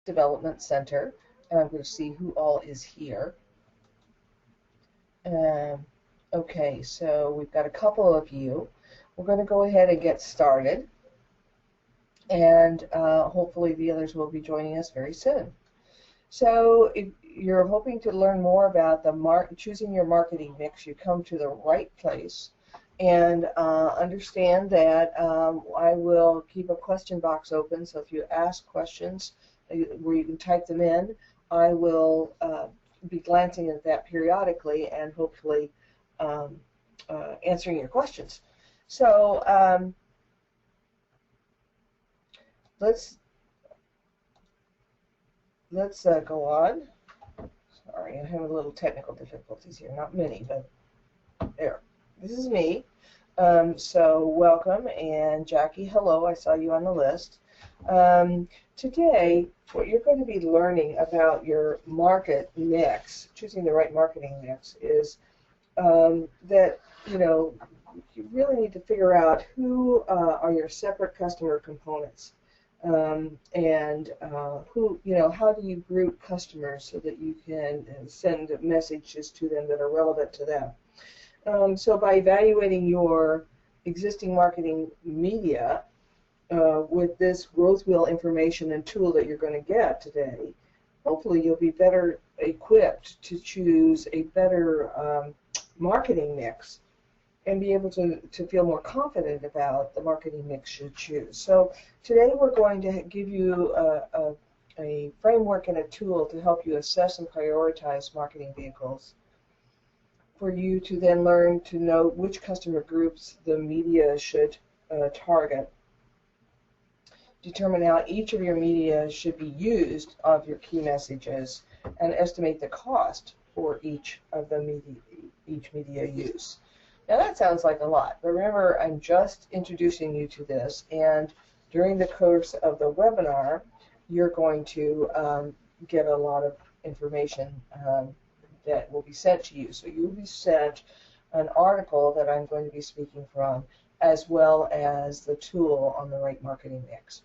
Development Center, and I'm going to see who all is here. Okay, so we've got a couple of you. We're going to go ahead and get started, and hopefully the others will be joining us very soon. So if you're hoping to learn more about choosing your marketing mix, you come to the right place. And understand that I will keep a question box open, so if you ask questions where you can type them in, I will be glancing at that periodically and hopefully answering your questions. So let's go on. Sorry, I'm having a little technical difficulties here. Not many, but there. This is me. So welcome, and Jackie, hello, I saw you on the list. Today, what you're going to be learning about your market mix, choosing the right marketing mix, is that, you really need to figure out who are your separate customer components. And who, how do you group customers so that you can send messages to them that are relevant to them. So by evaluating your existing marketing media with this growth wheel information and tool that you're going to get today, hopefully you'll be better equipped to choose a better marketing mix and be able to feel more confident about the marketing mix you choose. So today we're going to give you a framework and a tool to help you assess and prioritize marketing vehicles, for you to then learn to know which customer groups the media should target, determine how each of your media should be used of your key messages, and estimate the cost for each of the media use. Now that sounds like a lot, but remember, I'm just introducing you to this, and during the course of the webinar, you're going to get a lot of information that will be sent to you. So you'll be sent an article that I'm going to be speaking from, as well as the tool on the right marketing mix.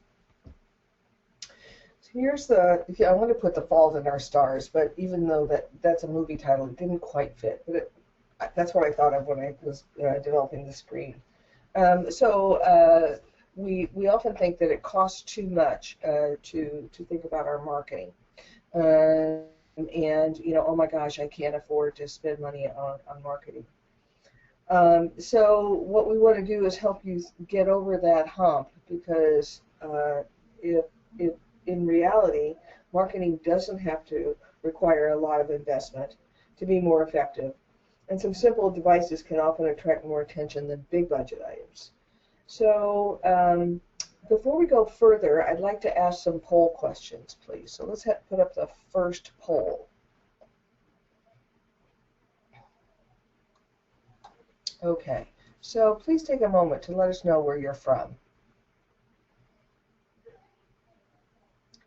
So here's I want to put The Fault in Our Stars, but even though that's a movie title, it didn't quite fit. But that's what I thought of when I was developing the screen. We often think that it costs too much to think about our marketing. And oh my gosh, I can't afford to spend money on marketing. So what we want to do is help you get over that hump, because if in reality, marketing doesn't have to require a lot of investment to be more effective, and some simple devices can often attract more attention than big budget items. So before we go further, I'd like to ask some poll questions, please. So let's put up the first poll. Okay, so please take a moment to let us know where you're from.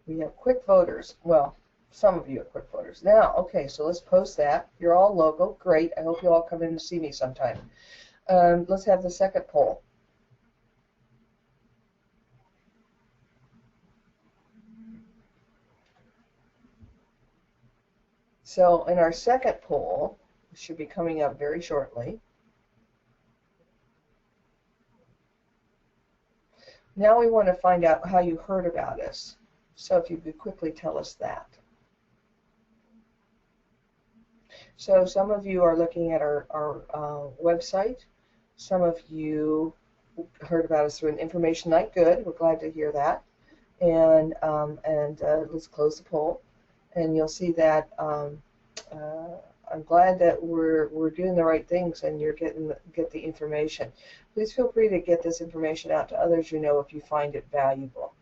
We have quick voters. Well, some of you are quick voters. Now, okay, so let's post that. You're all local. Great. I hope you all come in to see me sometime. Let's have the second poll. So in our second poll, which should be coming up very shortly, now we want to find out how you heard about us. So if you could quickly tell us that. So some of you are looking at our website. Some of you heard about us through an information night. Good. We're glad to hear that. And let's close the poll. And you'll see that I'm glad that we're doing the right things and you're get the information. Please feel free to get this information out to others you know if you find it valuable.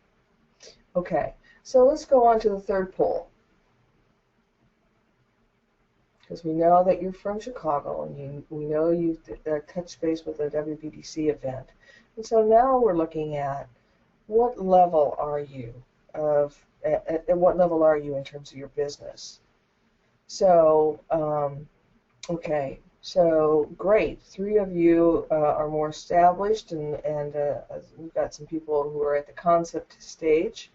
Okay, so let's go on to the third poll. Because we know that you're from Chicago, and we know you've touched base with the WBDC event. And so now we're looking at what level are you at what level are you in terms of your business. So, okay, so great. 3 of you are more established, and we've got some people who are at the concept stage.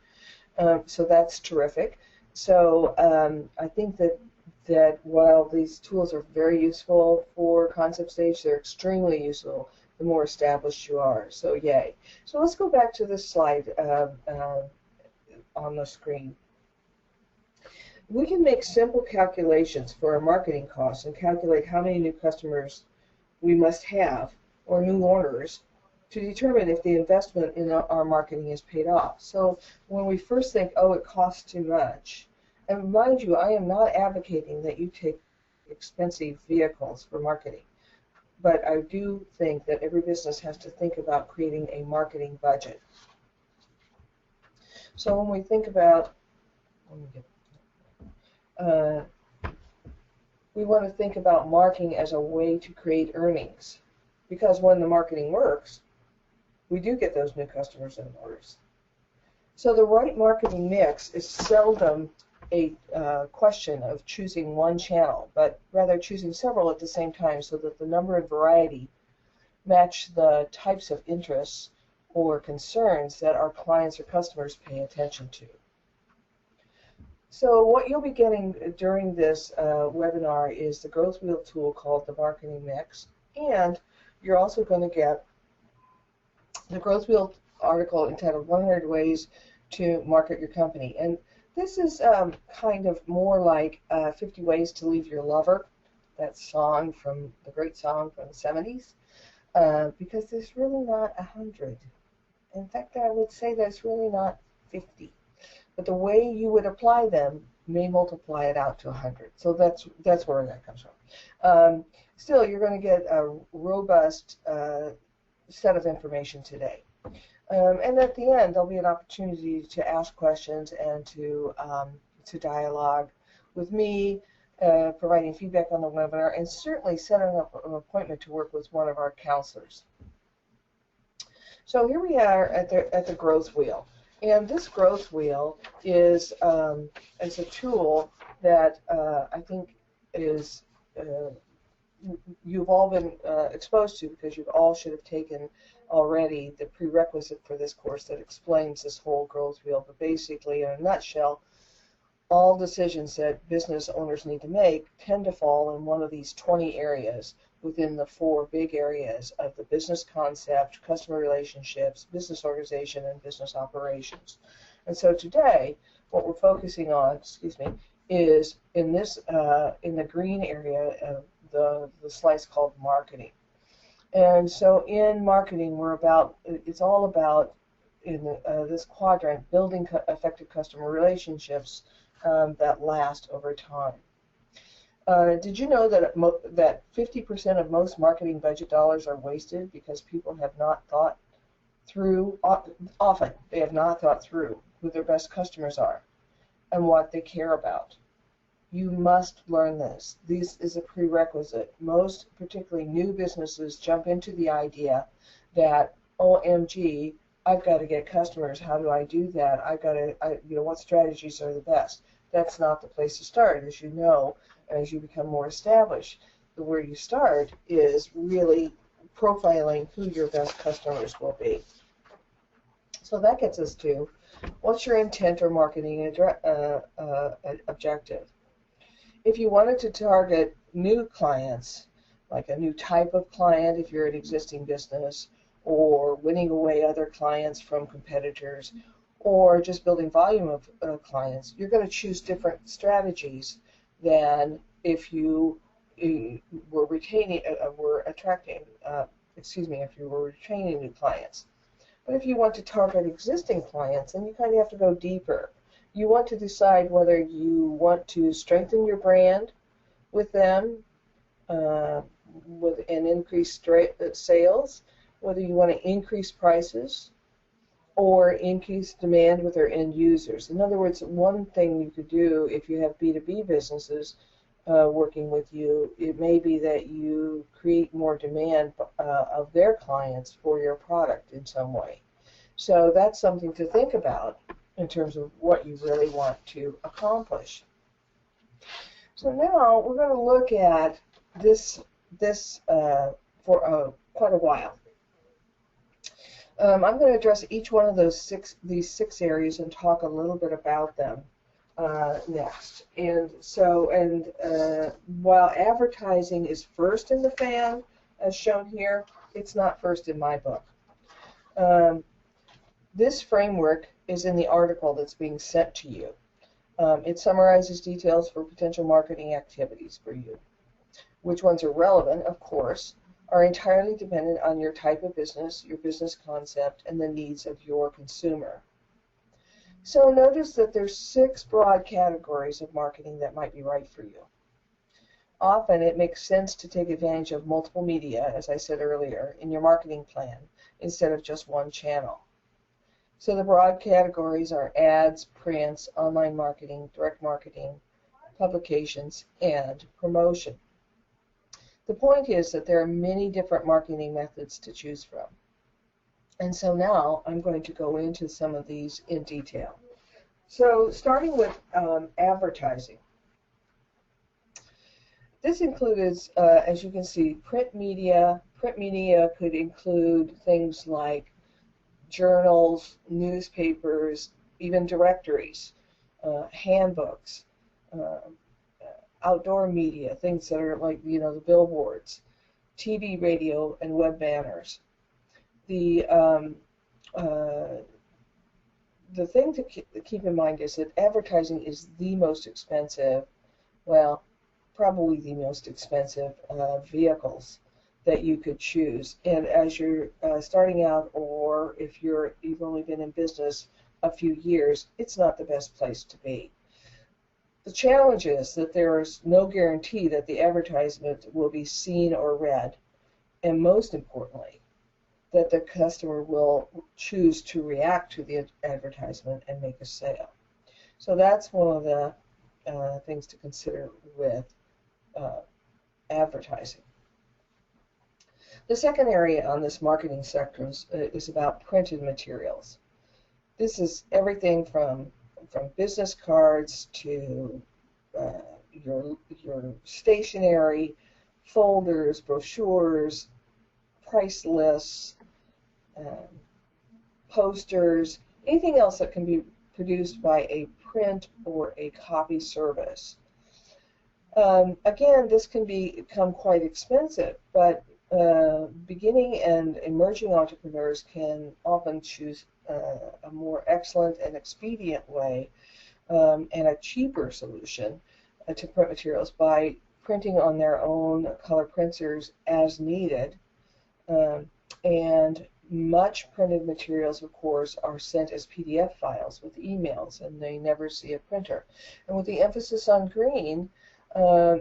So that's terrific. So I think that while these tools are very useful for concept stage, they're extremely useful the more established you are. So yay. So let's go back to this slide on the screen. We can make simple calculations for our marketing costs and calculate how many new customers we must have or new orders to determine if the investment in our marketing is paid off. So when we first think, oh, it costs too much, and mind you, I am not advocating that you take expensive vehicles for marketing, but I do think that every business has to think about creating a marketing budget. So when we think about, we want to think about marketing as a way to create earnings, because when the marketing works, we do get those new customers and orders. So the right marketing mix is seldom a question of choosing one channel, but rather choosing several at the same time so that the number and variety match the types of interests or concerns that our clients or customers pay attention to. So what you'll be getting during this webinar is the growth wheel tool called the Marketing Mix, and you're also going to get the growth wheel article entitled 100 Ways to Market Your Company. And this is kind of more like 50 Ways to Leave Your Lover, that song from the great song from the 70s, because there's really not 100. In fact, I would say there's really not 50. But the way you would apply them may multiply it out to 100. So that's where that comes from. Still, you're going to get a robust set of information today. And at the end, there'll be an opportunity to ask questions and to dialogue with me, providing feedback on the webinar, and certainly setting up an appointment to work with one of our counselors. So here we are at the growth wheel. And this growth wheel is a tool that I think is you've all been exposed to, because you all should have taken already the prerequisite for this course that explains this whole growth wheel. But basically, in a nutshell, all decisions that business owners need to make tend to fall in one of these 20 areas within the 4 big areas of the business concept, customer relationships, business organization, and business operations. And so today, what we're focusing on, is in this in the green area of the slice called marketing. And so in marketing, it's all about in this quadrant building effective customer relationships that last over time. Did you know that that 50% of most marketing budget dollars are wasted because people have not thought through, often they have not thought through who their best customers are and what they care about? You must learn this. This is a prerequisite. Most, particularly new businesses, jump into the idea that, OMG, I've got to get customers. How do I do that? What strategies are the best? That's not the place to start, as you know, as you become more established. Where you start is really profiling who your best customers will be. So that gets us to, what's your intent or marketing objective? If you wanted to target new clients, like a new type of client if you're an existing business, or winning away other clients from competitors, or just building volume of clients, you're going to choose different strategies than if you were retaining, if you were retaining new clients. But if you want to target existing clients, then you kind of have to go deeper. You want to decide whether you want to strengthen your brand with them with an increased sales, whether you want to increase prices or increase demand with their end users. In other words, one thing you could do if you have B2B businesses working with you, it may be that you create more demand of their clients for your product in some way. So that's something to think about in terms of what you really want to accomplish. So now we're going to look at this for quite a while. I'm going to address each one of these six areas and talk a little bit about them next. While advertising is first in the FAN, as shown here, it's not first in my book. This framework is in the article that's being sent to you. It summarizes details for potential marketing activities for you. Which ones are relevant, of course, are entirely dependent on your type of business, your business concept, and the needs of your consumer. So notice that there's 6 broad categories of marketing that might be right for you. Often it makes sense to take advantage of multiple media, as I said earlier, in your marketing plan instead of just one channel. So the broad categories are ads, prints, online marketing, direct marketing, publications, and promotion. The point is that there are many different marketing methods to choose from. And so now I'm going to go into some of these in detail. So starting with advertising. This includes, as you can see, print media. Print media could include things like journals, newspapers, even directories, handbooks, outdoor media, things that are like, the billboards, TV, radio, and web banners. The thing to keep in mind is that advertising is the most expensive, well, probably the most expensive vehicles that you could choose. And as you're starting out, or if you've only been in business a few years, it's not the best place to be. The challenge is that there is no guarantee that the advertisement will be seen or read, and most importantly, that the customer will choose to react to the advertisement and make a sale. So that's one of the things to consider with advertising. The second area on this marketing sector is about printed materials. This is everything from business cards to your stationery, folders, brochures, price lists, posters, anything else that can be produced by a print or a copy service. Again, this can become quite expensive, but beginning and emerging entrepreneurs can often choose a more excellent and expedient way and a cheaper solution to print materials by printing on their own color printers as needed. And much printed materials, of course, are sent as PDF files with emails, and they never see a printer. And with the emphasis on green,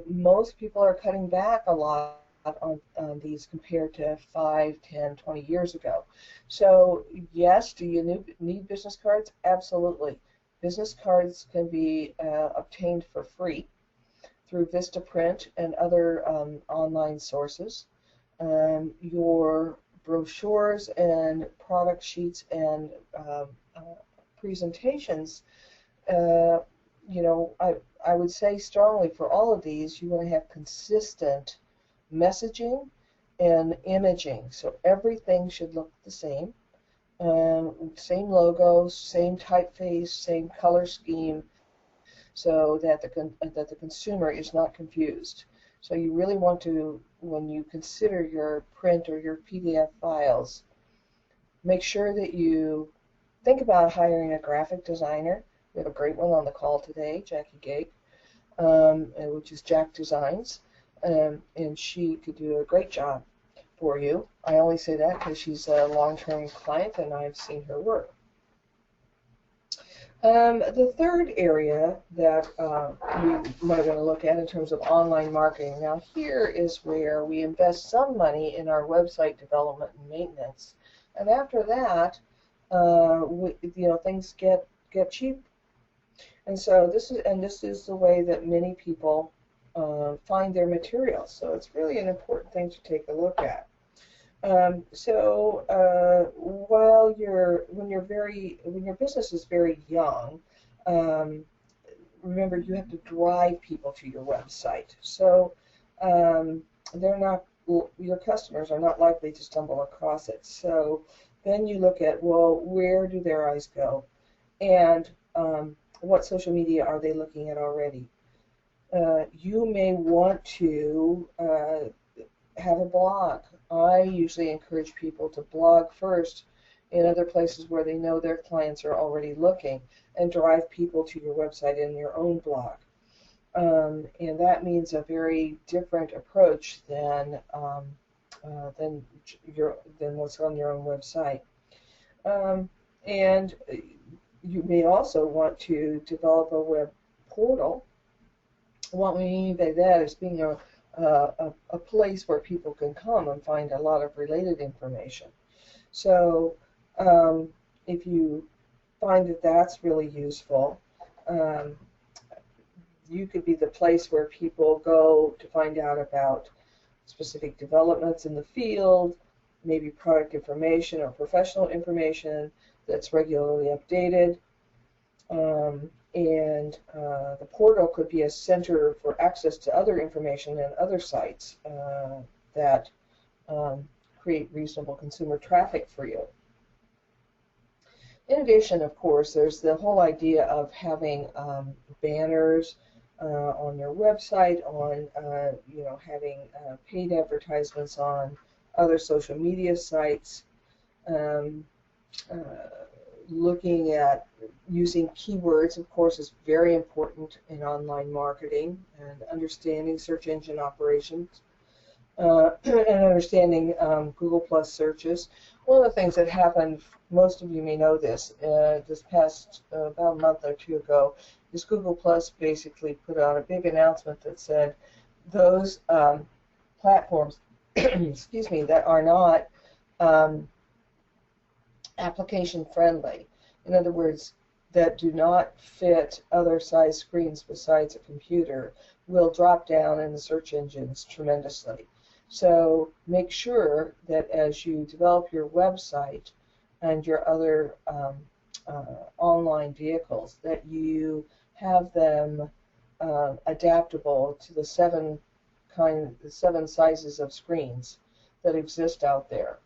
most people are cutting back a lot on these compared to 5, 10, 20 years ago. So yes, do you need business cards? Absolutely. Business cards can be obtained for free through Vistaprint and other online sources. Your brochures and product sheets and presentations, I would say strongly for all of these, you want to have consistent messaging and imaging. So everything should look the same. Same logos, same typeface, same color scheme, so that the consumer is not confused. So you really want to, when you consider your print or your PDF files, make sure that you think about hiring a graphic designer. We have a great one on the call today, Jackie Gake, which is Jack Designs, and she could do a great job for you. I only say that because she's a long-term client and I've seen her work. The third area that we might want to look at in terms of online marketing. Now here is where we invest some money in our website development and maintenance, and after that, things get cheap. And so this is the way that many people find their materials. So it's really an important thing to take a look at. When your business is very young, remember you have to drive people to your website. So your customers are not likely to stumble across it. So then you look at, well, where do their eyes go? And what social media are they looking at already? You may want to have a blog. I usually encourage people to blog first in other places where they know their clients are already looking, and drive people to your website in your own blog. And that means a very different approach than than what's on your own website. And you may also want to develop a web portal. What we mean by that is being a place where people can come and find a lot of related information. So if you find that that's really useful, you could be the place where people go to find out about specific developments in the field, maybe product information or professional information that's regularly updated. The portal could be a center for access to other information and other sites that create reasonable consumer traffic for you. In addition, of course, there's the whole idea of having banners on your website, on having paid advertisements on other social media sites, looking at using keywords, of course, is very important in online marketing, and understanding search engine operations, and understanding Google Plus searches. One of the things that happened, most of you may know this, this past about a month or two ago, is Google Plus basically put out a big announcement that said those platforms, excuse me, that are not application friendly, in other words, that do not fit other size screens besides a computer, will drop down in the search engines tremendously. So make sure that as you develop your website and your other online vehicles, that you have them adaptable to the seven sizes of screens that exist out there,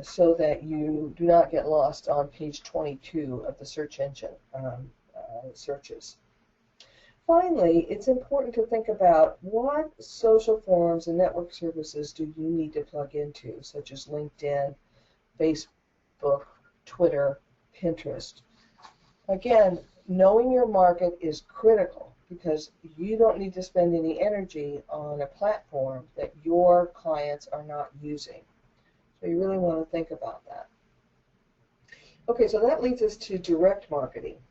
so that you do not get lost on page 22 of the search engine searches. Finally, it's important to think about what social forums and network services do you need to plug into, such as LinkedIn, Facebook, Twitter, Pinterest. Again, knowing your market is critical, because you don't need to spend any energy on a platform that your clients are not using. So you really want to think about that. Okay, so that leads us to direct marketing.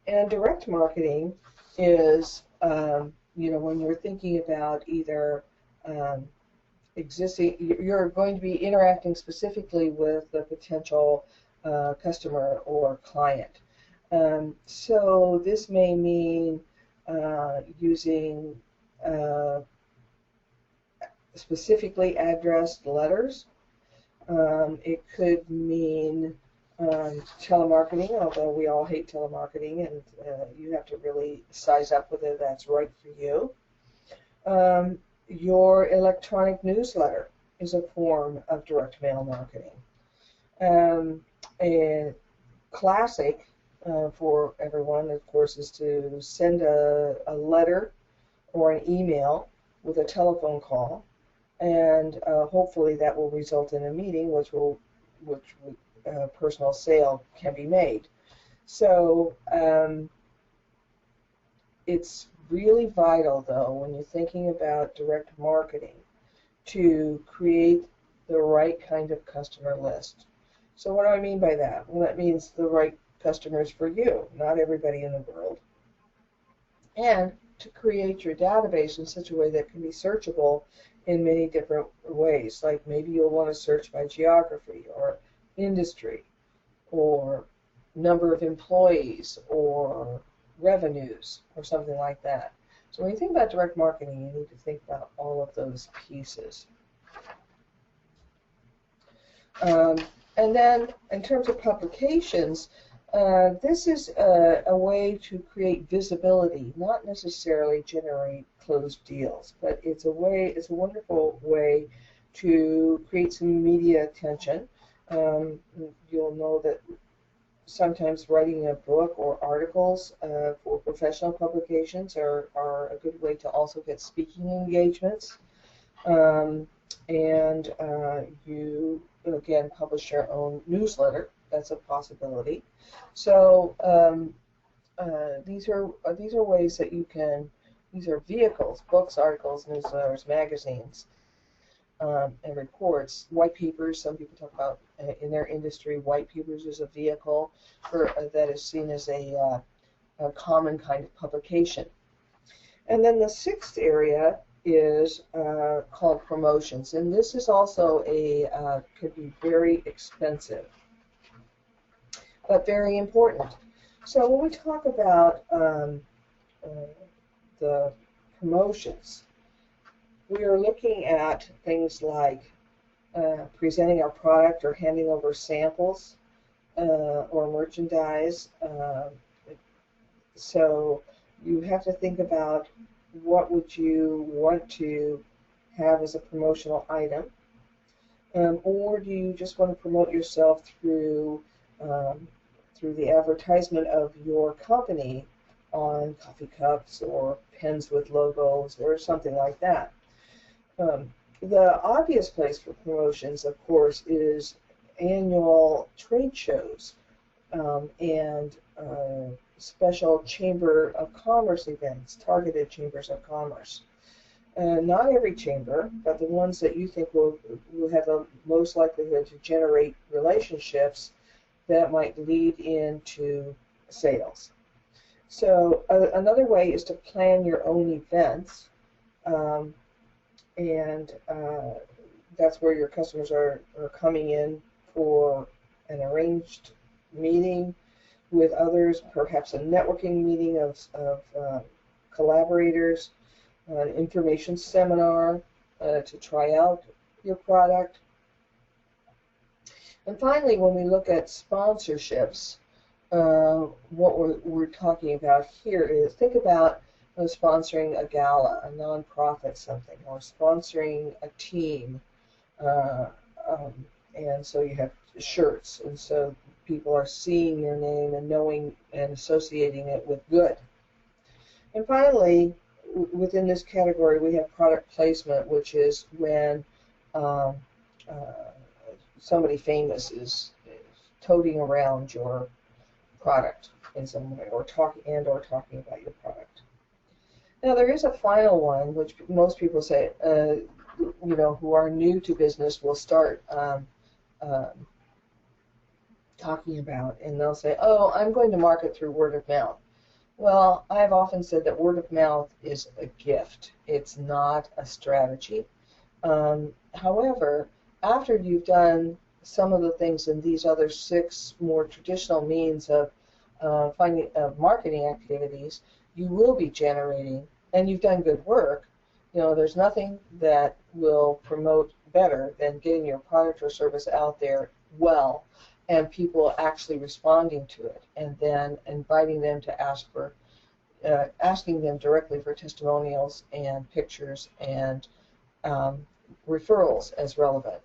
And direct marketing is, when you're thinking about either you're going to be interacting specifically with a potential customer or client. So this may mean using specifically addressed letters. It could mean telemarketing, although we all hate telemarketing, and you have to really size up whether that's right for you. Your electronic newsletter is a form of direct mail marketing. A classic for everyone, of course, is to send a letter or an email with a telephone call, and hopefully that will result in a meeting, which personal sale can be made. So it's really vital, though, when you're thinking about direct marketing, to create the right kind of customer list. So what do I mean by that? Well, that means the right customers for you, not everybody in the world. And to create your database in such a way that can be searchable in many different ways. Like maybe you'll want to search by geography or industry or number of employees or revenues or something like that. So when you think about direct marketing, you need to think about all of those pieces. And then in terms of publications, this is a way to create visibility, not necessarily generate closed deals, but it's a wonderful way to create some media attention. You'll know that sometimes writing a book or articles for professional publications are a good way to also get speaking engagements. And you, again, publish your own newsletter. That's a possibility. So these are ways that you can. These are vehicles: books, articles, newsletters, magazines, and reports. White papers. Some people talk about in their industry, white papers is a vehicle for that is seen as a common kind of publication. And then the sixth area is called promotions, and this is also could be very expensive, but very important. So when we talk about the promotions, we are looking at things like presenting our product or handing over samples or merchandise. So you have to think about what would you want to have as a promotional item, or do you just want to promote yourself through the advertisement of your company on coffee cups or pens with logos or something like that. The obvious place for promotions, of course, is annual trade shows and special Chamber of Commerce events, targeted chambers of commerce. Not every chamber, but the ones that you think will have the most likelihood to generate relationships that might lead into sales. So another way is to plan your own events, and that's where your customers are coming in for an arranged meeting with others, perhaps a networking meeting of collaborators, an information seminar to try out your product. And finally, when we look at sponsorships, what we're talking about here is think about sponsoring a gala, a nonprofit something, or sponsoring a team. And so you have shirts, and so people are seeing your name and knowing and associating it with good. And finally, within this category, we have product placement, which is when somebody famous is toting around your product in some way, or talking about your product. Now, there is a final one, which most people say, who are new to business will start talking about, and they'll say, "Oh, I'm going to market through word of mouth." Well, I've often said that word of mouth is a gift. It's not a strategy. However, after you've done some of the things in these other 6 more traditional means of marketing activities, you will be generating, and you've done good work. There's nothing that will promote better than getting your product or service out there well, and people actually responding to it, and then inviting them to asking them directly for testimonials and pictures and referrals as relevant.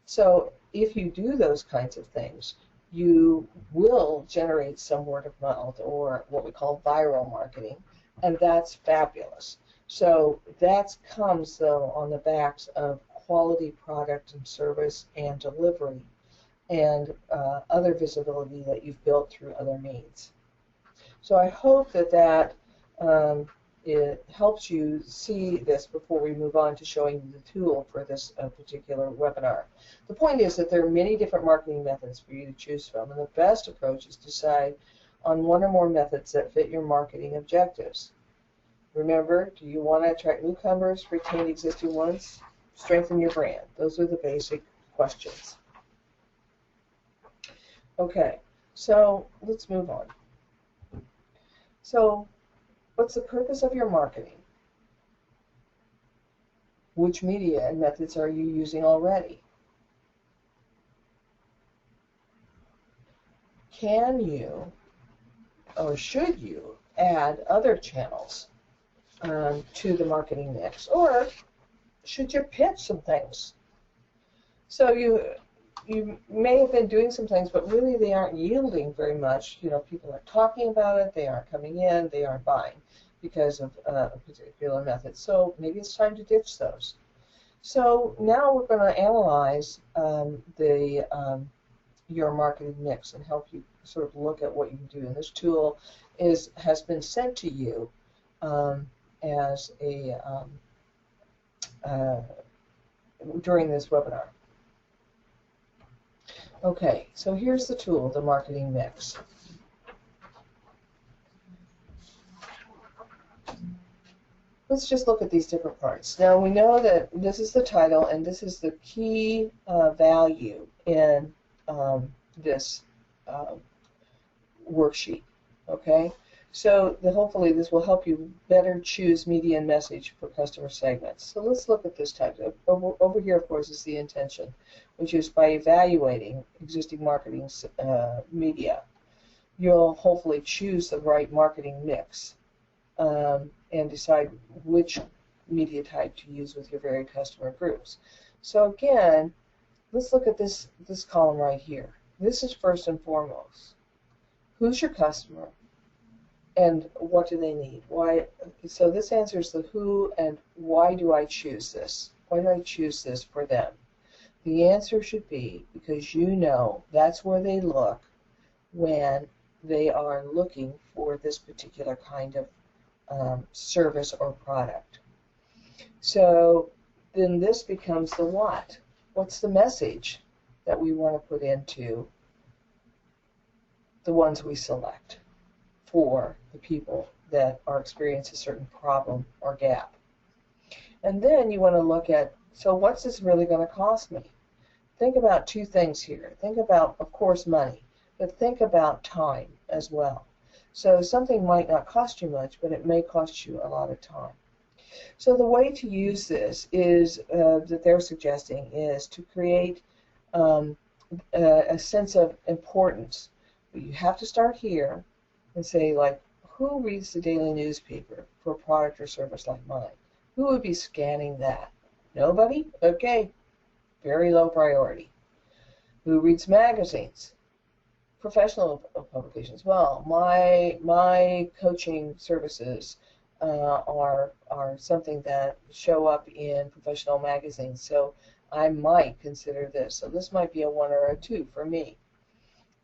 So if you do those kinds of things, you will generate some word of mouth, or what we call viral marketing, and that's fabulous. So that comes, though, on the backs of quality product and service and delivery and other visibility that you've built through other means. So I hope that it helps you see this before we move on to showing you the tool for this particular webinar. The point is that there are many different marketing methods for you to choose from, and the best approach is to decide on one or more methods that fit your marketing objectives. Remember, do you want to attract newcomers, retain existing ones, strengthen your brand? Those are the basic questions. Okay, so let's move on. So, what's the purpose of your marketing? Which media and methods are you using already? Can you, or should you, add other channels to the marketing mix? Or should you pitch some things So you may have been doing some things, but really they aren't yielding very much. You know, people are talking about it, they aren't coming in, they aren't buying because of a particular method. So maybe it's time to ditch those. So now we're going to analyze your marketing mix and help you sort of look at what you can do. And this tool has been sent to you as a during this webinar. Okay, so here's the tool, the marketing mix. Let's just look at these different parts. Now we know that this is the title and this is the key value in this worksheet. Okay, so hopefully this will help you better choose media and message for customer segments. So let's look at this type. Over here, of course, is the intention, which is by evaluating existing marketing media, you'll hopefully choose the right marketing mix and decide which media type to use with your varied customer groups. So again, let's look at this column right here. This is first and foremost. Who's your customer and what do they need? Why? So this answers the who and why do I choose this? Why do I choose this for them? The answer should be because you know that's where they look when they are looking for this particular kind of service or product. So then this becomes the what. What's the message that we want to put into the ones we select for the people that are experiencing a certain problem or gap? And then you want to look at, so what's this really going to cost me? Think about two things here. Think about, of course, money, but think about time as well. So something might not cost you much, but it may cost you a lot of time. So the way to use this is that they're suggesting is to create a sense of importance. You have to start here and say, like, who reads the daily newspaper for a product or service like mine? Who would be scanning that? Nobody? Okay. Very low priority. Who reads magazines? Professional publications. Well, my coaching services are something that show up in professional magazines, so I might consider this. So this might be a 1 or a 2 for me,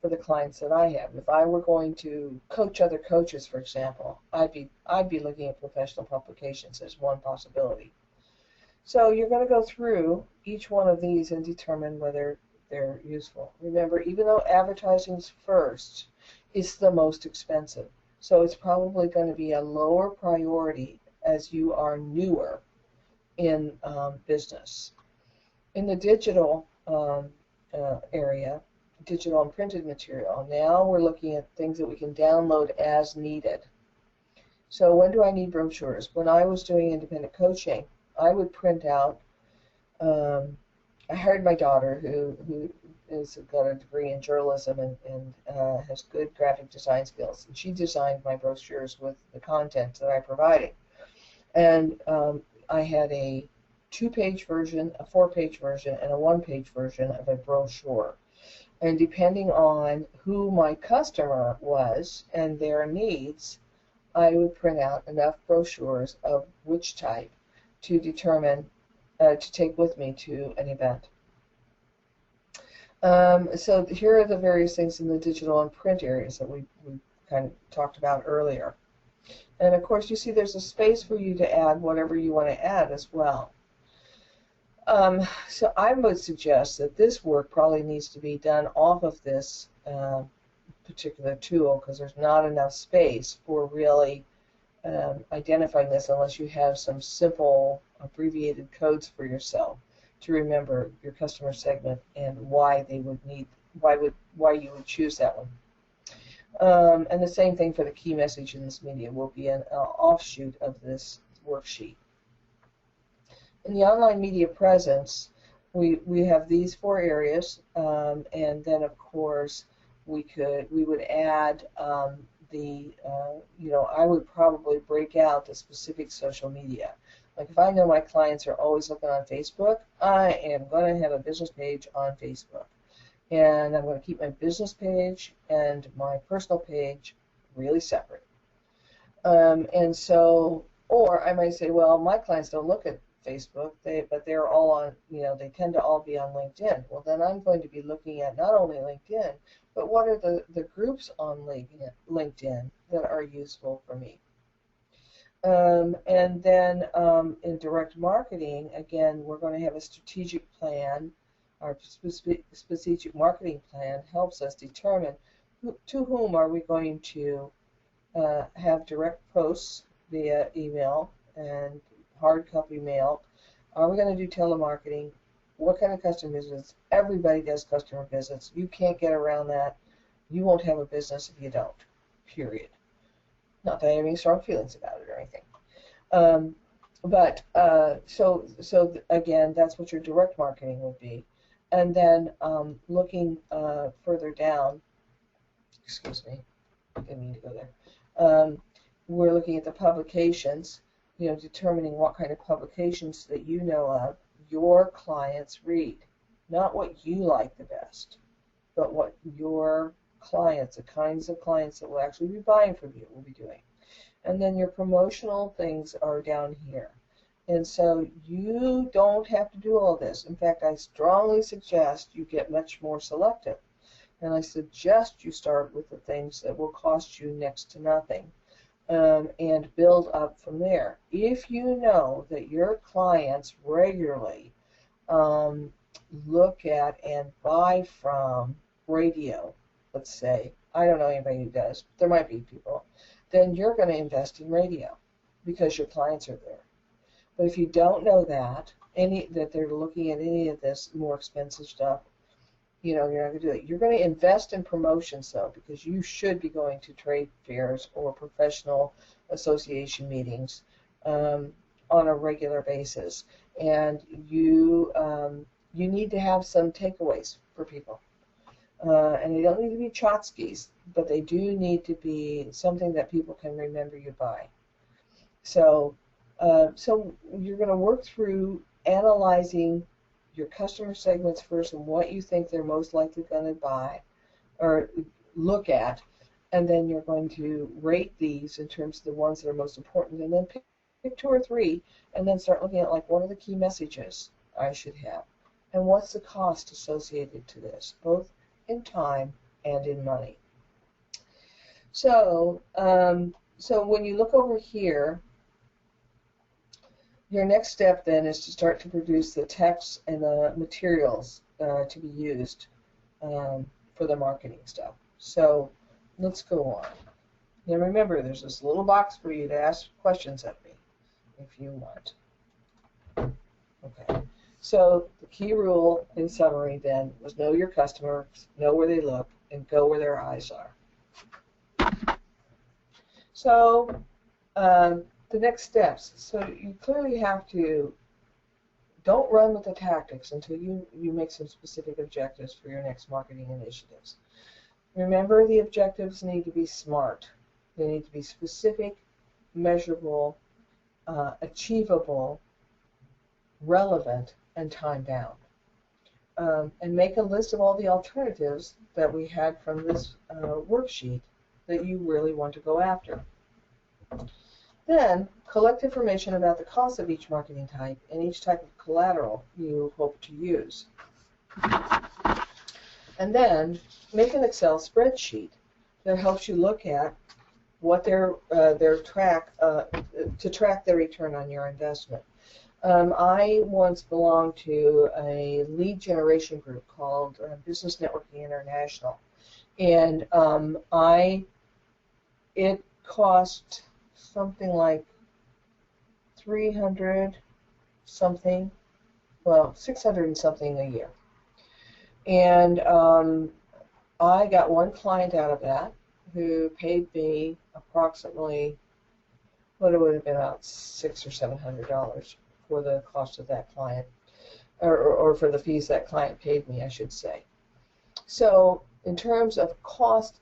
for the clients that I have. If I were going to coach other coaches, for example, I'd be looking at professional publications as one possibility. So you're going to go through each one of these and determine whether they're useful. Remember, even though advertising's first, it's the most expensive. So it's probably going to be a lower priority as you are newer in business. In the digital area, digital and printed material, now we're looking at things that we can download as needed. So when do I need brochures? When I was doing independent coaching, I would print out I hired my daughter, who has got a degree in journalism and has good graphic design skills. And she designed my brochures with the content that I provided. And I had a 2-page version, a 4-page version, and a 1-page version of a brochure. And depending on who my customer was and their needs, I would print out enough brochures of which type to determine to take with me to an event. So here are the various things in the digital and print areas that we kind of talked about earlier. And of course you see there's a space for you to add whatever you want to add as well. So I would suggest that this work probably needs to be done off of this particular tool because there's not enough space for really identifying this unless you have some simple abbreviated codes for yourself to remember your customer segment and why they would need, why you would choose that one. And the same thing for the key message in this media will be an offshoot of this worksheet. In the online media presence, we have these 4 areas, and then of course we would add I would probably break out the specific social media. Like if I know my clients are always looking on Facebook, I am going to have a business page on Facebook. And I'm going to keep my business page and my personal page really separate. And so, or I might say, well, my clients don't look at Facebook, but they're all on, they tend to all be on LinkedIn. Well, then I'm going to be looking at not only LinkedIn, but what are the groups on LinkedIn that are useful for me. And then in direct marketing, again, we're going to have a strategic plan. Our strategic marketing plan helps us determine to whom are we going to have direct posts via email and hard copy mail. Are we going to do telemarketing? What kind of customer visits? Everybody does customer visits. You can't get around that. You won't have a business if you don't, period. Not that I have any strong feelings about it or anything. So again, that's what your direct marketing would be. And then looking further down, excuse me, I didn't mean to go there. We're looking at the publications, determining what kind of publications that you know of your clients read. Not what you like the best, but what your clients, the kinds of clients that will actually be buying from you, will be doing. And then your promotional things are down here. And so you don't have to do all this. In fact, I strongly suggest you get much more selective. And I suggest you start with the things that will cost you next to nothing and build up from there. If you know that your clients regularly look at and buy from radio, let's say, I don't know anybody who does, but there might be people, then you're going to invest in radio because your clients are there. But if you don't know that they're looking at any of this more expensive stuff, you're not going to do it. You're going to invest in promotions, though, because you should be going to trade fairs or professional association meetings on a regular basis. And you need to have some takeaways for people. And they don't need to be tchotchkes, but they do need to be something that people can remember you by. So you're going to work through analyzing your customer segments first and what you think they're most likely going to buy or look at, and then you're going to rate these in terms of the ones that are most important, and then pick 2 or 3, and then start looking at, like, what are the key messages I should have, and what's the cost associated to this, both in time and in money. So when you look over here, your next step then is to start to produce the text and the materials to be used for the marketing stuff. So let's go on. Now remember, there's this little box for you to ask questions of me if you want. Okay. So the key rule in summary then was know your customers, know where they look, and go where their eyes are. So the next steps. So you clearly have to, don't run with the tactics until you make some specific objectives for your next marketing initiatives. Remember, the objectives need to be SMART. They need to be specific, measurable, achievable, relevant, and time-bound. And make a list of all the alternatives that we had from this worksheet that you really want to go after. Then, collect information about the cost of each marketing type and each type of collateral you hope to use. And then, make an Excel spreadsheet that helps you look at what to track their return on your investment. I once belonged to a lead generation group called Business Networking International, and it cost something like 300 something, well, 600 and something a year. And I got one client out of that who paid me approximately, what it would have been, about $600 or $700 for the cost of that client, or for the fees that client paid me, I should say. So in terms of cost,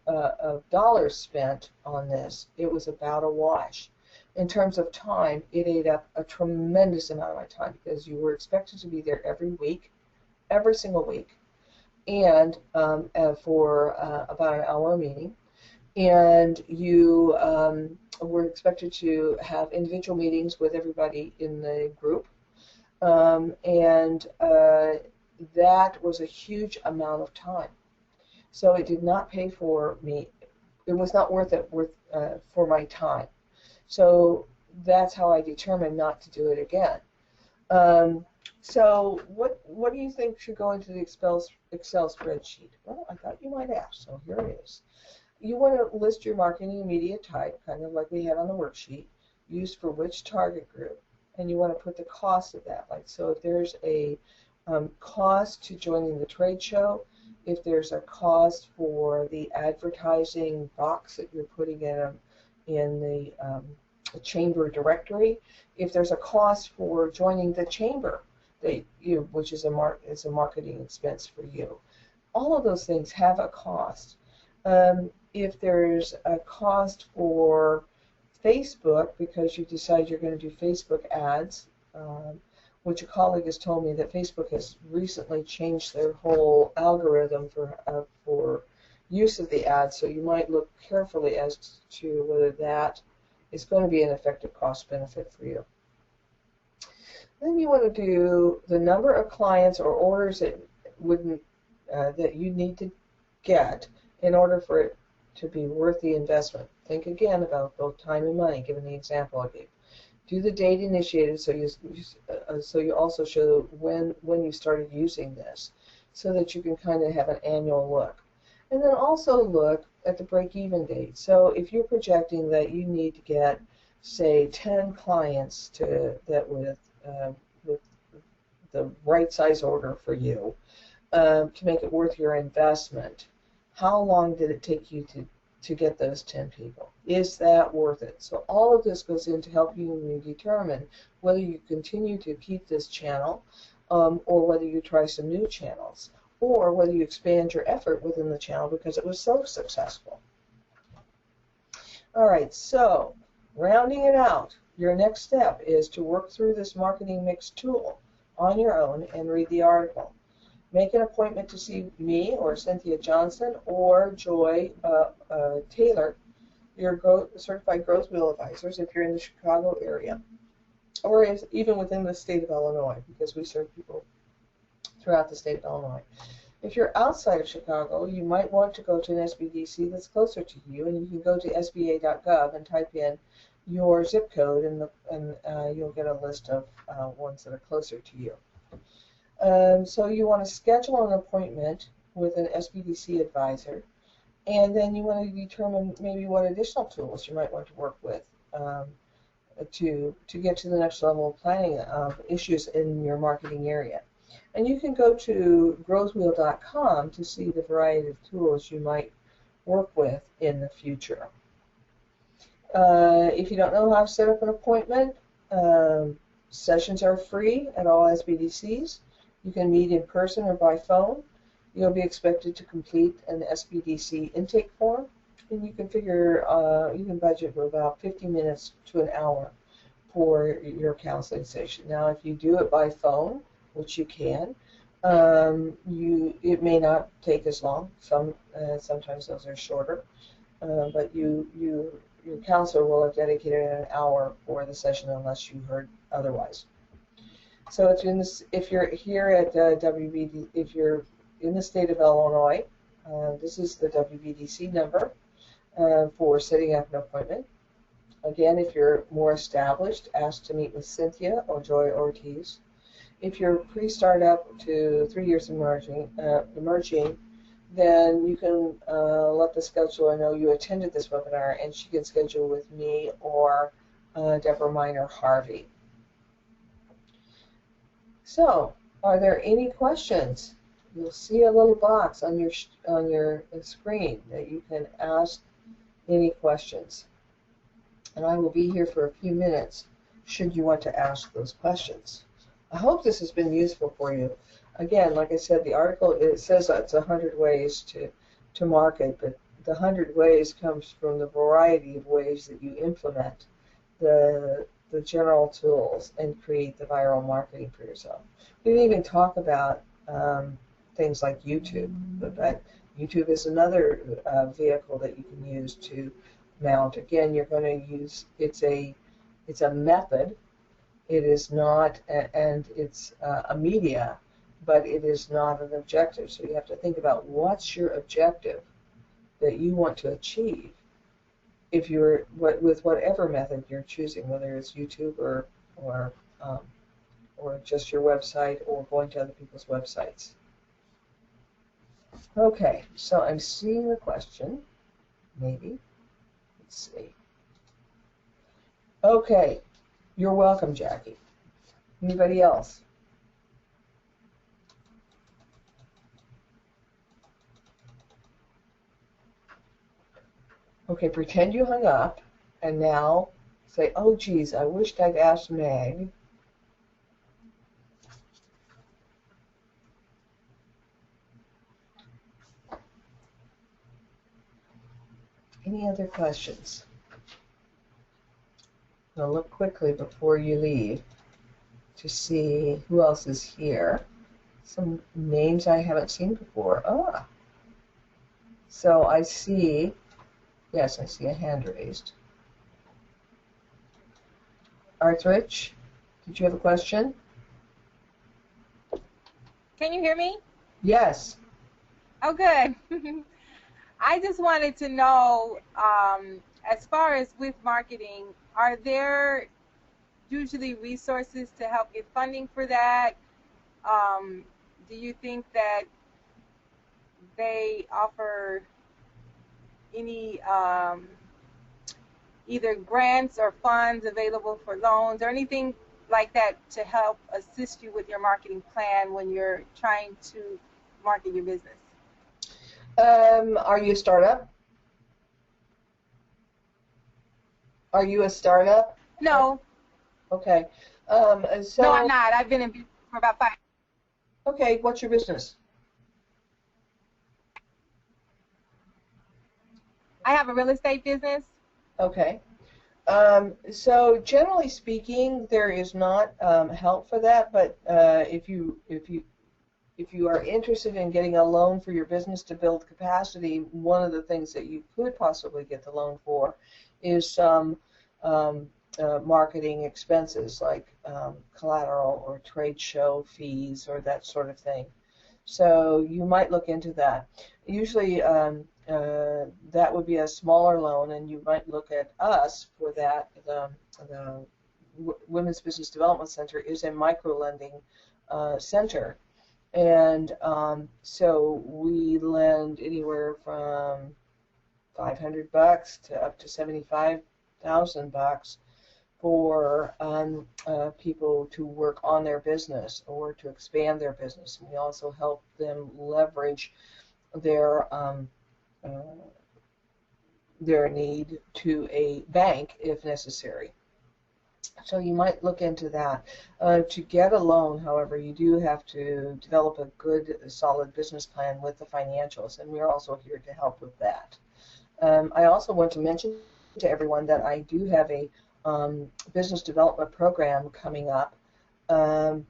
of dollars spent on this, it was about a wash. In terms of time, it ate up a tremendous amount of my time because you were expected to be there every week, every single week, and for about an hour meeting. And you were expected to have individual meetings with everybody in the group. And that was a huge amount of time. So it did not pay for me. It was not worth it for my time. So that's how I determined not to do it again. So what do you think should go into the Excel spreadsheet? Well, I thought you might ask, so here it is. You want to list your marketing and media type, kind of like we had on the worksheet, used for which target group, and you want to put the cost of that. Like, so if there's a cost to joining the trade show, if there's a cost for the advertising box that you're putting in the chamber directory, if there's a cost for joining the chamber, which is a marketing expense for you. All of those things have a cost. If there's a cost for Facebook because you decide you're going to do Facebook ads, which a colleague has told me that Facebook has recently changed their whole algorithm for use of the ads, so you might look carefully as to whether that is going to be an effective cost benefit for you. Then you want to do the number of clients or orders that you need to get in order for it to be worth the investment. Think again about both time and money, given the example I gave. Do the date initiated, so you also show when you started using this, so that you can kind of have an annual look. And then also look at the break-even date. So if you're projecting that you need to get, say, 10 clients with the right size order for you to make it worth your investment, how long did it take you to get those 10 people? Is that worth it? So all of this goes in to help you determine whether you continue to keep this channel or whether you try some new channels, or whether you expand your effort within the channel because it was so successful. All right, so rounding it out, your next step is to work through this marketing mix tool on your own and read the article. Make an appointment to see me or Cynthia Johnson or Joy Taylor, your certified growth wheel advisors if you're in the Chicago area, or even within the state of Illinois, because we serve people throughout the state of Illinois. If you're outside of Chicago, you might want to go to an SBDC that's closer to you, and you can go to sba.gov and type in your zip code, and you'll get a list of ones that are closer to you. So you want to schedule an appointment with an SBDC advisor, and then you want to determine maybe what additional tools you might want to work with to get to the next level of planning of issues in your marketing area. And you can go to growthwheel.com to see the variety of tools you might work with in the future. If you don't know how to set up an appointment, sessions are free at all SBDCs. You can meet in person or by phone. You'll be expected to complete an SBDC intake form, and you can you can budget for about 50 minutes to an hour for your counseling session. Now, if you do it by phone, which you can, it may not take as long. Sometimes those are shorter, but your counselor will have dedicated an hour for the session unless you heard otherwise. So if you're here at WBD, if you're in the state of Illinois, this is the WBDC number for setting up an appointment. Again, if you're more established, ask to meet with Cynthia or Joy Ortiz. If you're pre-startup to 3 years emerging, then you can let the scheduler know you attended this webinar, and she can schedule with me or Deborah Miner Harvey. So, are there any questions? You'll see a little box on your screen that you can ask any questions. And I will be here for a few minutes should you want to ask those questions. I hope this has been useful for you. Again, like I said, the article, it says it's 100 ways to market, but the 100 ways comes from the variety of ways that you implement the general tools and create the viral marketing for yourself. We didn't even talk about things like YouTube, but YouTube is another vehicle that you can use to mount. Again, you're going to use it's a method. It is not, and it's a media, but it is not an objective. So you have to think about what's your objective that you want to achieve if you're with whatever method you're choosing, whether it's YouTube or just your website or going to other people's websites. Okay, so I'm seeing the question. Maybe. Let's see. Okay, you're welcome, Jackie. Anybody else? Okay, pretend you hung up, and now say, oh, geez, I wished I'd asked Meg. Any other questions? I'll look quickly before you leave to see who else is here. Some names I haven't seen before. Ah. So I see, yes, I see a hand raised. Arthrich, did you have a question? Can you hear me? Yes. Oh, good. I just wanted to know, as far as with marketing, are there usually resources to help get funding for that? Do you think that they offer any either grants or funds available for loans or anything like that to help assist you with your marketing plan when you're trying to market your business? Are you a startup? Are you a startup? No. Okay. No, I'm not. I've been in business for about 5 years. Okay, what's your business? I have a real estate business. Okay. So generally speaking, there is not help for that, but if you are interested in getting a loan for your business to build capacity, one of the things that you could possibly get the loan for is some marketing expenses like collateral or trade show fees or that sort of thing. So you might look into that. Usually that would be a smaller loan, and you might look at us for that. The Women's Business Development Center is a micro-lending center. And so we lend anywhere from $500 to up to $75,000 for people to work on their business or to expand their business. We also help them leverage their need to a bank if necessary. So you might look into that. To get a loan, however, you do have to develop a good, solid business plan with the financials, and we're also here to help with that. I also want to mention to everyone that I do have a business development program coming up and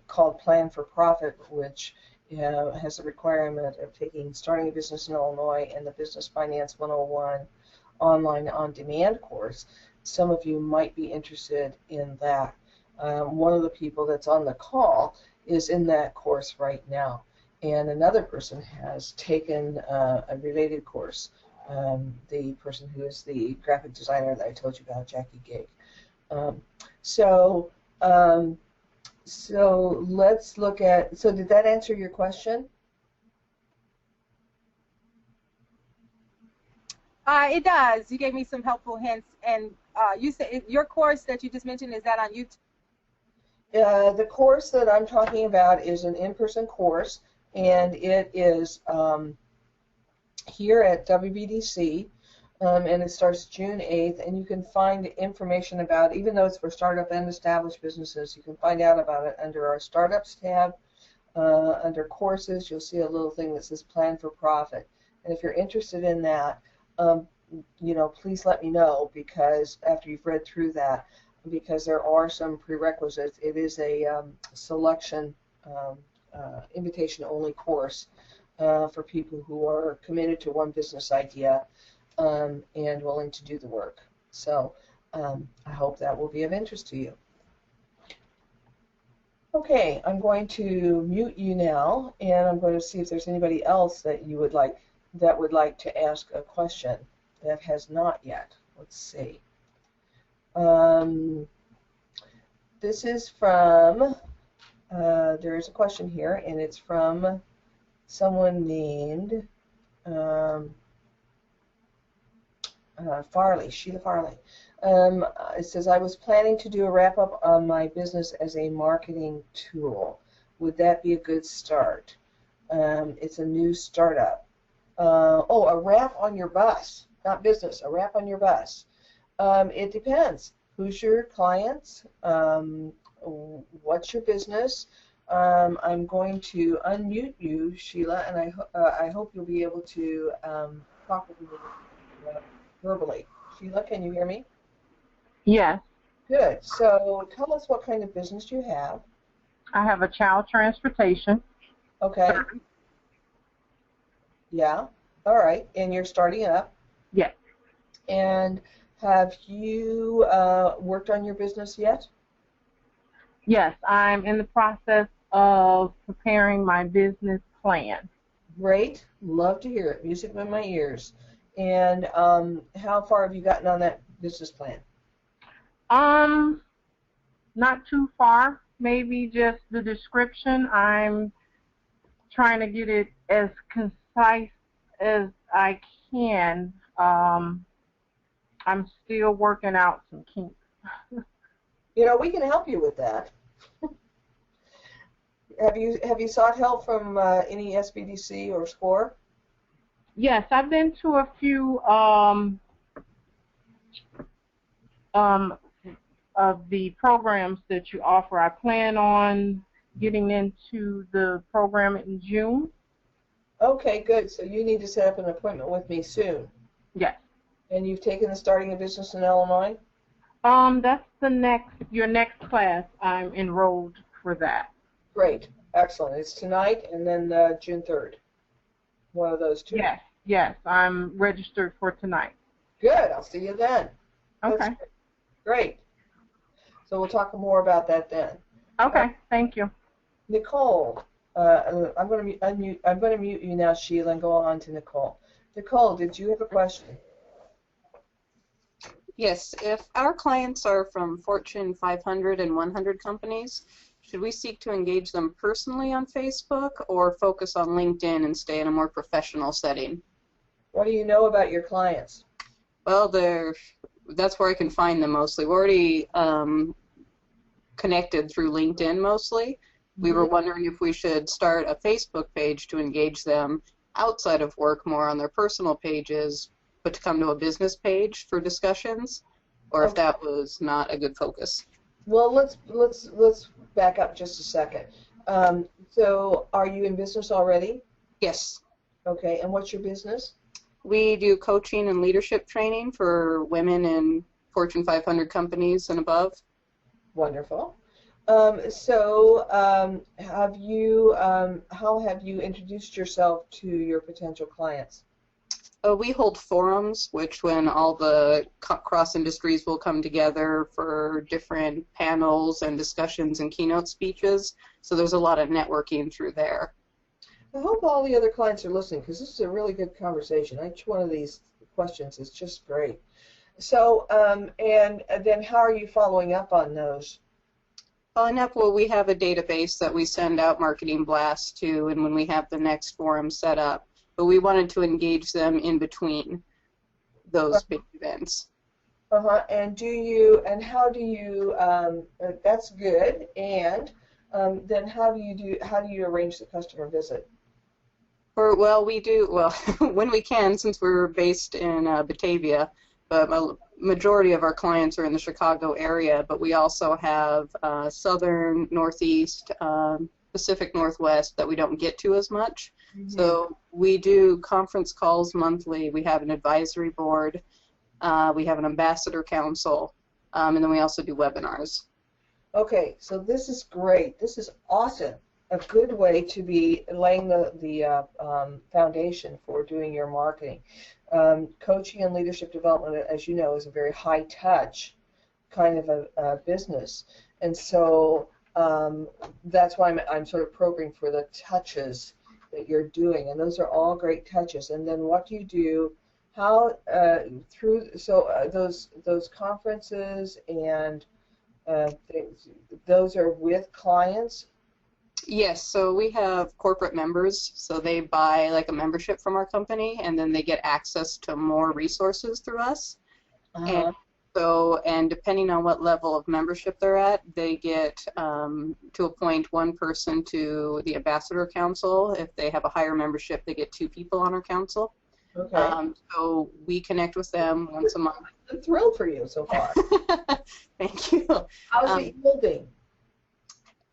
called Plan for Profit, which has a requirement of starting a business in Illinois and the Business Finance 101 online on-demand course. Some of you might be interested in that. One of the people that's on the call is in that course right now, and another person has taken a related course. The person who is the graphic designer that I told you about, Jackie Gig. So let's look at. So did that answer your question? It does. You gave me some helpful hints, and you said your course that you just mentioned, is that on YouTube? The course that I'm talking about is an in-person course, and it is here at WBDC, and it starts June 8th, and you can find information about, even though it's for startup and established businesses, you can find out about it under our Startups tab. Under Courses, you'll see a little thing that says Plan for Profit, and if you're interested in that, please let me know, because after you've read through that, because there are some prerequisites. It is a selection invitation-only course for people who are committed to one business idea and willing to do the work. So I hope that will be of interest to you. Okay, I'm going to mute you now, and I'm going to see if there's anybody else that would like to ask a question that has not yet. Let's see. This is from, there is a question here, and it's from someone named Farley, Sheila Farley. It says, I was planning to do a wrap-up on my business as a marketing tool. Would that be a good start? It's a new startup. A wrap on your bus, not business, a wrap on your bus. It depends. Who's your clients? What's your business? I'm going to unmute you, Sheila, and I hope you'll be able to talk with me verbally. Sheila, can you hear me? Yes. Good. So tell us what kind of business you have. I have a child transportation. Okay. Yeah. All right. And you're starting up? Yes. And have you worked on your business yet? Yes. I'm in the process of preparing my business plan. Great. Love to hear it. Music in my ears. And how far have you gotten on that business plan? Not too far. Maybe just the description. I'm trying to get it as concise as I can. I'm still working out some kinks. We can help you with that. Have you sought help from any SBDC or SCORE? Yes, I've been to a few of the programs that you offer. I plan on getting into the program in June. Okay, good. So you need to set up an appointment with me soon. Yes. And you've taken the Starting a Business in Illinois? That's your next class. I'm enrolled for that. Great. Excellent. It's tonight and then June 3rd. One of those two. Yes. I'm registered for tonight. Good. I'll see you then. Okay. Great. So we'll talk more about that then. Okay. Thank you. Nicole, I'm going to mute you now, Sheila, and go on to Nicole. Nicole, did you have a question? Yes. If our clients are from Fortune 500 and 100 companies, should we seek to engage them personally on Facebook or focus on LinkedIn and stay in a more professional setting? What do you know about your clients? Well, that's where I can find them mostly. We're already connected through LinkedIn mostly. We were wondering if we should start a Facebook page to engage them outside of work, more on their personal pages, but to come to a business page for discussions, or if that was not a good focus. Well, let's back up just a second. So are you in business already? Yes. Okay, and what's your business? We do coaching and leadership training for women in Fortune 500 companies and above. Wonderful. So how have you introduced yourself to your potential clients? We hold forums, which when all the cross industries will come together for different panels and discussions and keynote speeches. So there's a lot of networking through there. I hope all the other clients are listening, because this is a really good conversation. Each one of these questions is just great. So, and then how are you following up on those? Following up, well, we have a database that we send out marketing blasts to, and when we have the next forum set up. But we wanted to engage them in between those big events. And how do you? That's good. And then how do you arrange the customer visit? We do when we can, since we're based in Batavia. But a majority of our clients are in the Chicago area. But we also have southern, northeast, Pacific Northwest that we don't get to as much. So we do conference calls monthly. We have an advisory board. We have an ambassador council. And then we also do webinars. Okay, so this is great. This is awesome. A good way to be laying the foundation for doing your marketing. Coaching and leadership development, as you know, is a very high touch kind of a business, and so that's why I'm sort of probing for the touches that you're doing, and those are all great touches. And then what do you do? How through those conferences and those are with clients? Yes, so we have corporate members, so they buy like a membership from our company, and then they get access to more resources through us. And depending on what level of membership they're at, they get to appoint one person to the ambassador council. If they have a higher membership, they get 2 people on our council. Okay. So we connect with them once a month. I'm thrilled for you so far. Thank you. How's it yielding?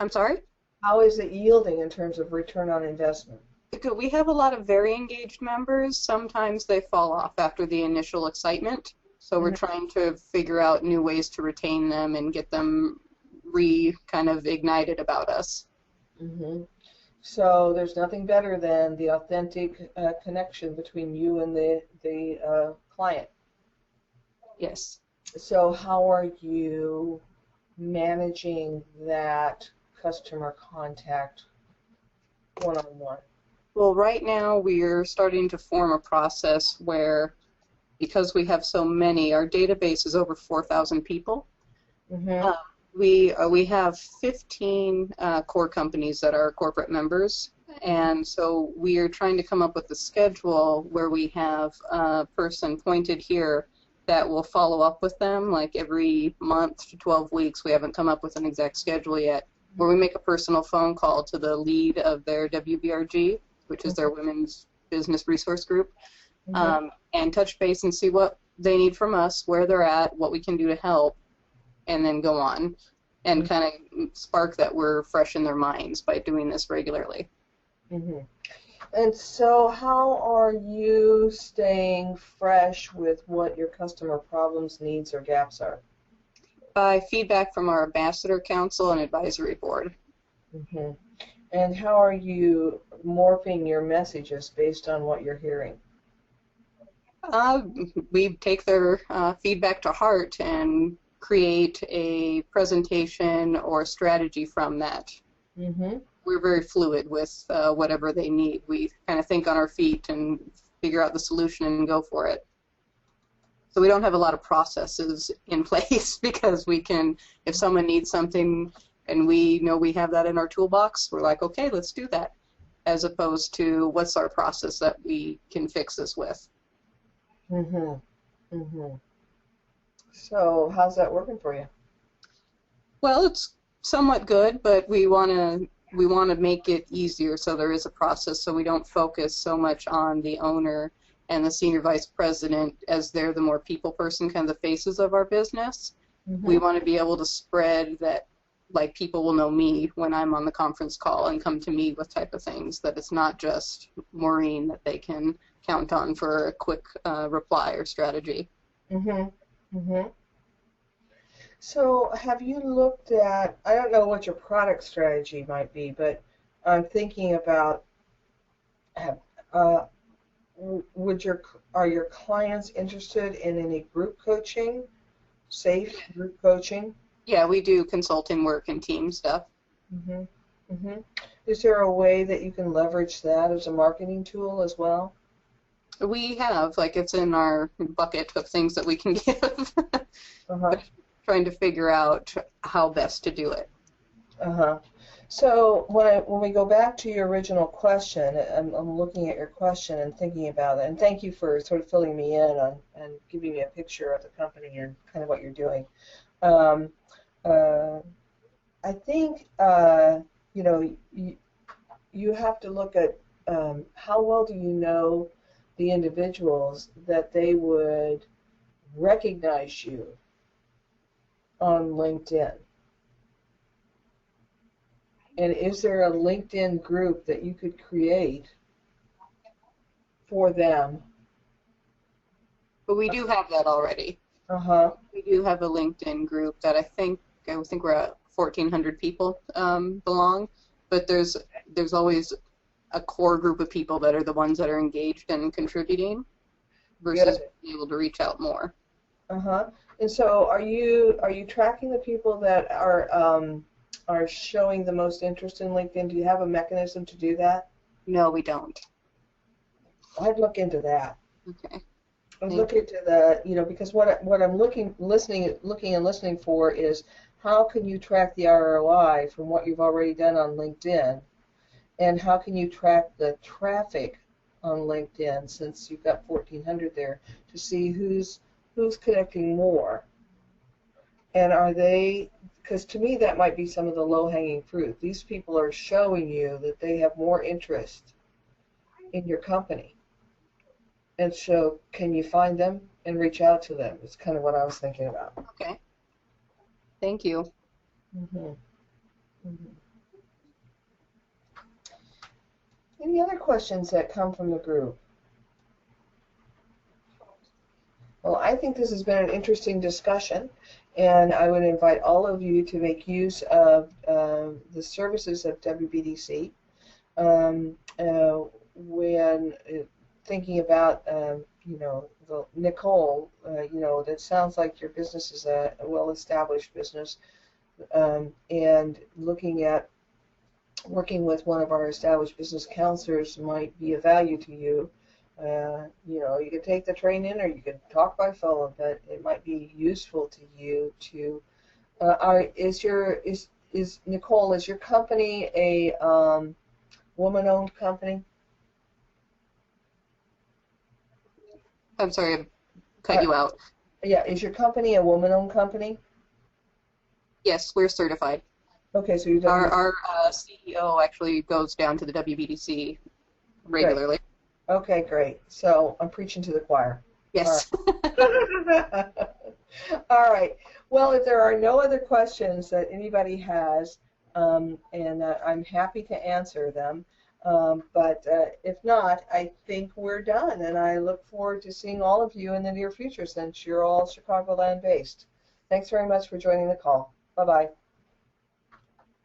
I'm sorry? How is it yielding in terms of return on investment? We have a lot of very engaged members. Sometimes they fall off after the initial excitement. So we're trying to figure out new ways to retain them and get them kind of ignited about us. So there's nothing better than the authentic connection between you and the client. Yes. So how are you managing that customer contact one-on-one? Well, right now we're starting to form a process where, because we have so many, our database is over 4,000 people. We have 15 core companies that are corporate members, and so we are trying to come up with a schedule where we have a person pointed here that will follow up with them like every month to 12 weeks. We haven't come up with an exact schedule yet, where we make a personal phone call to the lead of their WBRG, which is their women's business resource group, and touch base and see what they need from us, where they're at, what we can do to help, and then go on and kind of spark that we're fresh in their minds by doing this regularly. And so how are you staying fresh with what your customer problems, needs, or gaps are? By feedback from our ambassador council and advisory board. And how are you morphing your messages based on what you're hearing? We take their feedback to heart and create a presentation or strategy from that. We're very fluid with whatever they need. We kind of think on our feet and figure out the solution and go for it. So we don't have a lot of processes in place because we can, if someone needs something and we know we have that in our toolbox, we're like, okay, let's do that, as opposed to what's our process that we can fix this with. So how's that working for you? Well, it's somewhat good, but we want to make it easier, so there is a process, so we don't focus so much on the owner and the senior vice president as they're the more people person, kind of the faces of our business. We want to be able to spread that, like, people will know me when I'm on the conference call and come to me with type of things, that it's not just Maureen that they can count on for a quick reply or strategy. So have you looked at, I don't know what your product strategy might be, but I'm thinking about, are your clients interested in any group coaching, safe group coaching? Yeah, we do consulting work and team stuff. Is there a way that you can leverage that as a marketing tool as well? We have, like, it's in our bucket of things that we can give. But trying to figure out how best to do it. So when we go back to your original question, I'm looking at your question and thinking about it, and thank you for sort of filling me in on and giving me a picture of the company and kind of what you're doing. I think you have to look at how well do you know the individuals that they would recognize you on LinkedIn. And is there a LinkedIn group that you could create for them. But we do have that already. Uh-huh. We do have a LinkedIn group that I think we're at 1,400 people belong, but there's always a core group of people that are the ones that are engaged and contributing versus being able to reach out more. Uh-huh. And so are you tracking the people that are showing the most interest in LinkedIn? Do you have a mechanism to do that? No, we don't. I'd look into that. Okay. I'd look into the, because what I'm looking and listening for is how can you track the ROI from what you've already done on LinkedIn, and how can you track the traffic on LinkedIn, since you've got 1,400 there, to see who's connecting more, and are they, because to me that might be some of the low-hanging fruit. These people are showing you that they have more interest in your company, and so can you find them and reach out to them? It's kind of what I was thinking about. Okay. Thank you. Mm-hmm. Mm-hmm. Any other questions that come from the group? Well, I think this has been an interesting discussion, and I would invite all of you to make use of the services of WBDC when thinking about, Nicole, that sounds like your business is a well-established business, and looking at working with one of our established business counselors might be of value to you. You can take the training or you can talk by phone, but it might be useful to you to. Is Nicole, is your company a woman-owned company? I'm sorry, I cut you out. Yeah, is your company a woman-owned company? Yes, we're certified. Okay, so you our CEO actually goes down to the WBDC regularly. Great. Okay, great. So I'm preaching to the choir. Yes. All right. Well, if there are no other questions that anybody has, and I'm happy to answer them, but if not, I think we're done, and I look forward to seeing all of you in the near future since you're all Chicagoland based. Thanks very much for joining the call. Bye-bye.